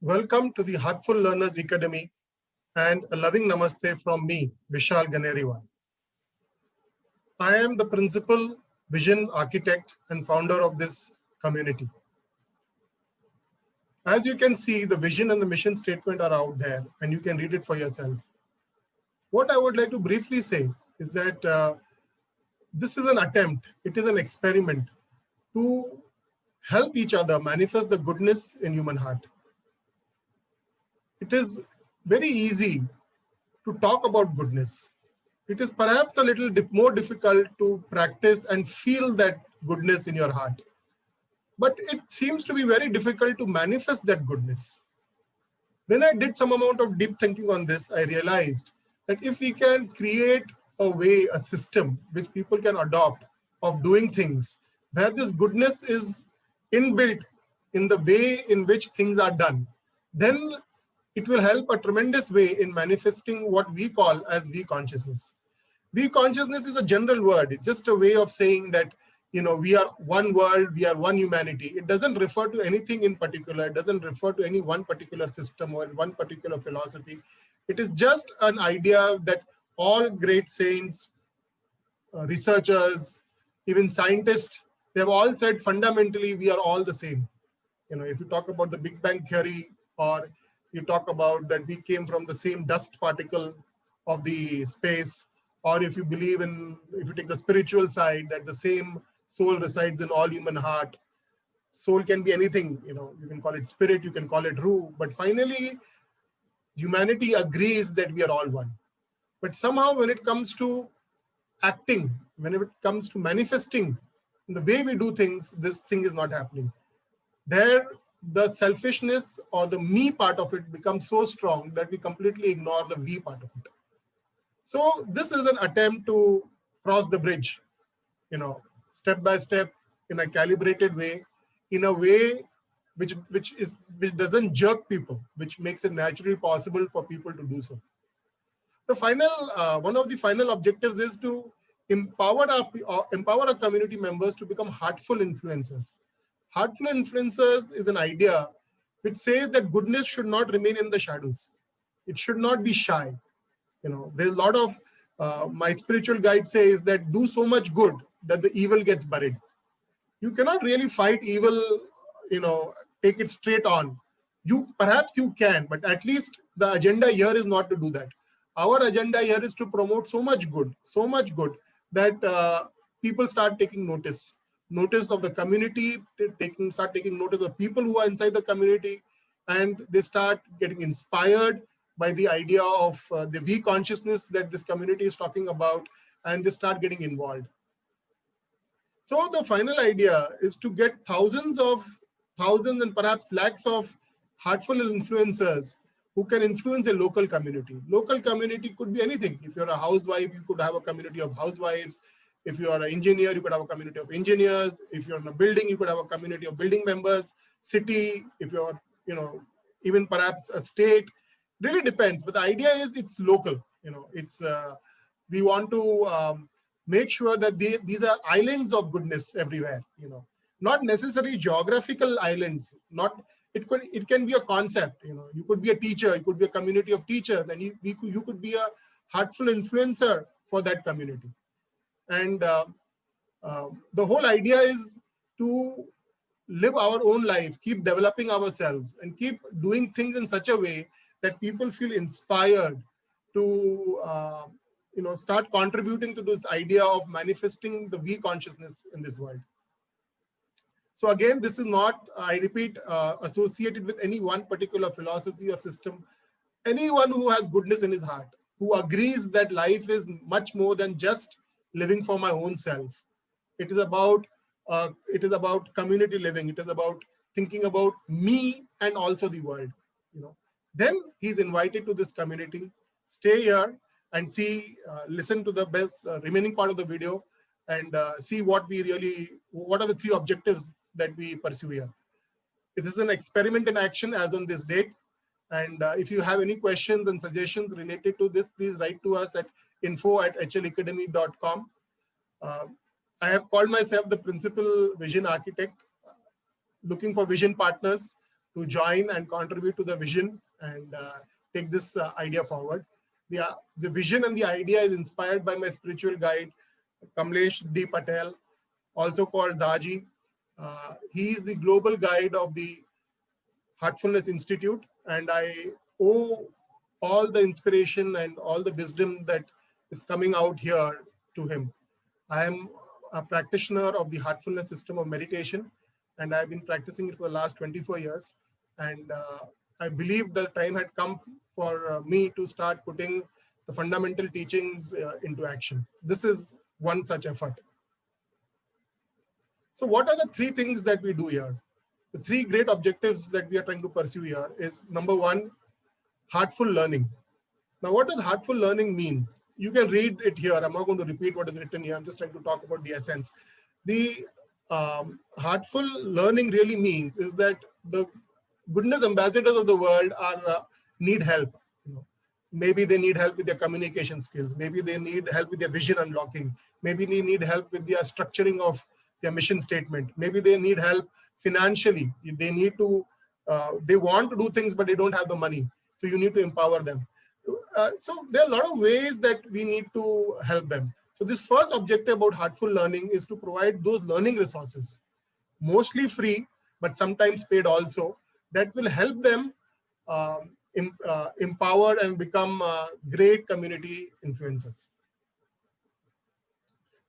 Welcome to the Heartful Learners Eccademy and a loving namaste from me, Vishal Ganeriwal. I am the principal vision architect and founder of this community. As you can see, the vision and the mission statement are out there and you can read it for yourself. What I would like to briefly say is that this is an attempt, it is an experiment to help each other manifest the goodness in human heart. It is very easy to talk about goodness. It is perhaps a little more difficult to practice and feel that goodness in your heart. But it seems to be very difficult to manifest that goodness. When I did some amount of deep thinking on this, I realized that if we can create a way, a system which people can adopt of doing things, where this goodness is inbuilt in the way in which things are done, then it will help a tremendous way in manifesting what we call as we consciousness. We consciousness is a general word. It's just a way of saying that, we are one world, we are one humanity. It doesn't refer to anything in particular. It doesn't refer to any one particular system or one particular philosophy. It is just an idea that all great saints, researchers, even scientists, they've all said fundamentally we are all the same. If you talk about the Big Bang theory, or you talk about that we came from the same dust particle of the space, or if you take the spiritual side, that the same soul resides in all human heart. Soul can be anything, you can call it spirit, you can call it ruh, but finally, humanity agrees that we are all one. But somehow when it comes to acting, when it comes to manifesting, the way we do things, this thing is not happening. The selfishness or the me part of it becomes so strong that we completely ignore the we part of it. So this is an attempt to cross the bridge, step by step, in a calibrated way, in a way which doesn't jerk people, which makes it naturally possible for people to do so. One of the final objectives is to empower our community members to become heartful influencers. Heartful influencers is an idea which says that goodness should not remain in the shadows. It should not be shy. There's a lot of, my spiritual guide says that do so much good that the evil gets buried. You cannot really fight evil, take it straight on. Perhaps you can, but at least the agenda here is not to do that. Our agenda here is to promote so much good that people start taking notice of the community, start taking notice of people who are inside the community, and they start getting inspired by the idea of the we consciousness that this community is talking about, and they start getting involved. So the final idea is to get thousands and perhaps lakhs of heartful influencers who can influence a local community. Local community could be anything. If you're a housewife, you could have a community of housewives. If you are an engineer, you could have a community of engineers. If you're in a building, you could have a community of building members. City, if you're, even perhaps a state, really depends. But the idea is it's local. We want to make sure that these are islands of goodness everywhere. Not necessarily geographical islands. It can be a concept. You could be a teacher. You could be a community of teachers, and you could be a heartful influencer for that community. And the whole idea is to live our own life, keep developing ourselves, and keep doing things in such a way that people feel inspired to start contributing to this idea of manifesting the we consciousness in this world. So again, this is not, I repeat, associated with any one particular philosophy or system. Anyone who has goodness in his heart, who agrees that life is much more than just living for my own self. It is about community living. It is about thinking about me and also the world. Then he's invited to this community. Stay here and listen to the best remaining part of the video, and see what are the 3 objectives that we pursue here. It is an experiment in action as on this date. And if you have any questions and suggestions related to this, please write to us at info@hlacademy.com. I have called myself the principal vision architect, looking for vision partners to join and contribute to the vision and take this idea forward. The vision and the idea is inspired by my spiritual guide, Kamlesh D. Patel, also called Daji. He is the global guide of the Heartfulness Institute, and I owe all the inspiration and all the wisdom that is coming out here to him. I am a practitioner of the heartfulness system of meditation, and I've been practicing it for the last 24 years. And I believe the time had come for me to start putting the fundamental teachings into action. This is one such effort. So what are the three things that we do here? The three great objectives that we are trying to pursue here is, number one, heartful learning. Now, what does heartful learning mean? You can read it here. I'm not going to repeat what is written here. I'm just trying to talk about the essence. The heartful learning really means is that the goodness ambassadors of the world are need help. Maybe they need help with their communication skills. Maybe they need help with their vision unlocking. Maybe they need help with their structuring of their mission statement. Maybe they need help financially. They need to, they want to do things, but they don't have the money. So you need to empower them. So there are a lot of ways that we need to help them. So this first objective about heartful learning is to provide those learning resources, mostly free, but sometimes paid also, that will help them empower and become great community influencers.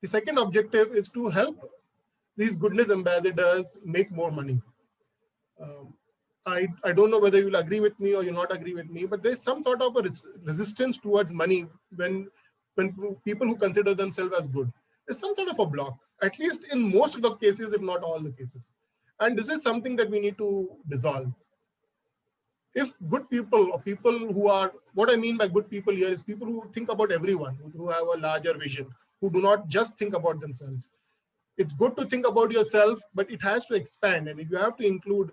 The second objective is to help these goodness ambassadors make more money. I don't know whether you'll agree with me or you'll not agree with me, but there's some sort of a resistance towards money when people who consider themselves as good. There's some sort of a block, at least in most of the cases, if not all the cases. And this is something that we need to dissolve. If good people or people who are, what I mean by good people here is people who think about everyone, who have a larger vision, who do not just think about themselves. It's good to think about yourself, but it has to expand, and you have to include,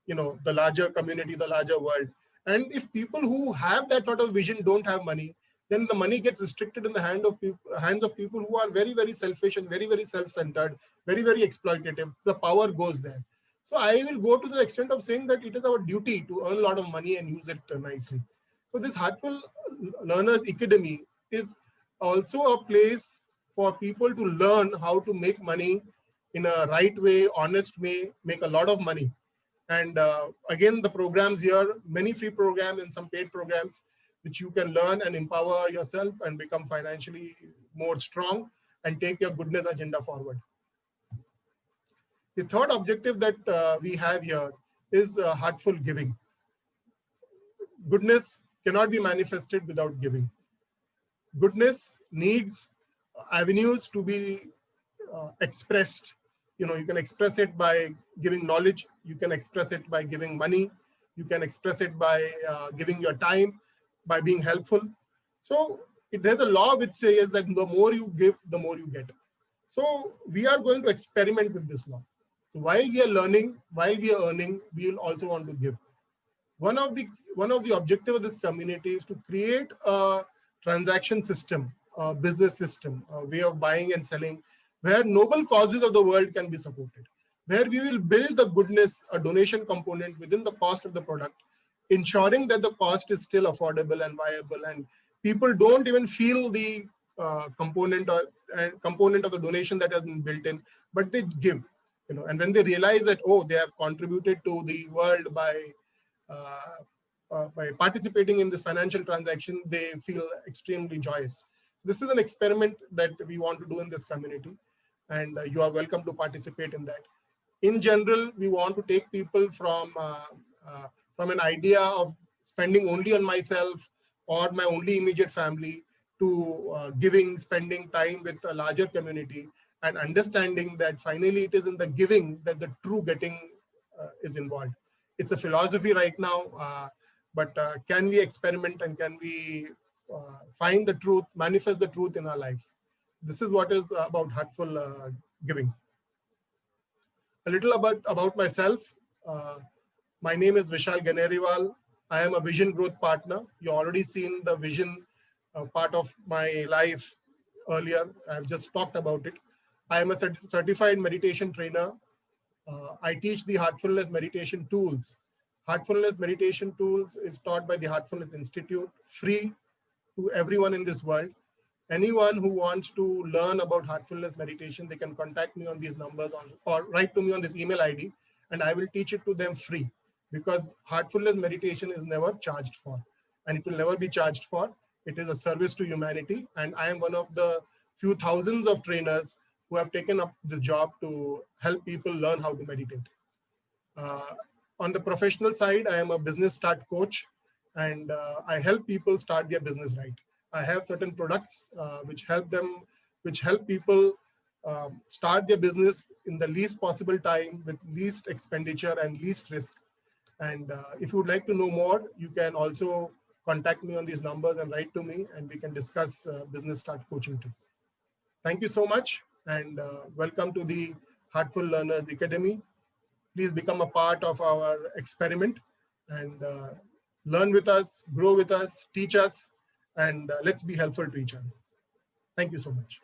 the larger community, the larger world. And if people who have that sort of vision don't have money, then the money gets restricted in the hands of people who are very, very selfish and very, very self-centered, very, very exploitative. The power goes there. So I will go to the extent of saying that it is our duty to earn a lot of money and use it nicely. So this Heartful Learners Eccademy is also a place for people to learn how to make money in a right way, honest way, make a lot of money. And again, the programs here, many free programs and some paid programs, which you can learn and empower yourself and become financially more strong and take your goodness agenda forward. The third objective that we have here is heartful giving. Goodness cannot be manifested without giving. Goodness needs avenues to be expressed. You can express it by giving knowledge. You can express it by giving money. You can express it by giving your time, by being helpful. So there's a law which says that the more you give, the more you get. So we are going to experiment with this law. So while we are learning, while we are earning, we will also want to give. One of the objectives of this community is to create a transaction system, a business system, a way of buying and selling, where noble causes of the world can be supported, where we will build the goodness, a donation component within the cost of the product, ensuring that the cost is still affordable and viable, and people don't even feel the component of the donation that has been built in, but they give. And when they realize that, they have contributed to the world by participating in this financial transaction, they feel extremely joyous. This is an experiment that we want to do in this community, and you are welcome to participate in that. In general, we want to take people from an idea of spending only on myself or my only immediate family to giving, spending time with a larger community, and understanding that finally it is in the giving that the true getting is involved. It's a philosophy right now, but can we experiment and can we find the truth, manifest the truth in our life? This is what is about heartful giving. A little about myself. My name is Vishal Ganeriwal. I am a vision growth partner. You already seen the vision part of my life earlier. I've just talked about it. I am a certified meditation trainer. I teach the heartfulness meditation tools, Heartfulness meditation tools is taught by the Heartfulness Institute, free to everyone in this world. Anyone who wants to learn about heartfulness meditation, they can contact me on these numbers or write to me on this email ID, and I will teach it to them free, because heartfulness meditation is never charged for, and it will never be charged for. It is a service to humanity, and I am one of the few thousands of trainers who have taken up this job to help people learn how to meditate. Uh, on the professional side, I am a business start coach, and I help people start their business right. I have certain products which help people start their business in the least possible time with least expenditure and least risk. And if you would like to know more, you can also contact me on these numbers and write to me, and we can discuss business start coaching too. Thank you so much, and welcome to the Heartful Learners Academy. Please become a part of our experiment and learn with us, grow with us, teach us, and let's be helpful to each other. Thank you so much.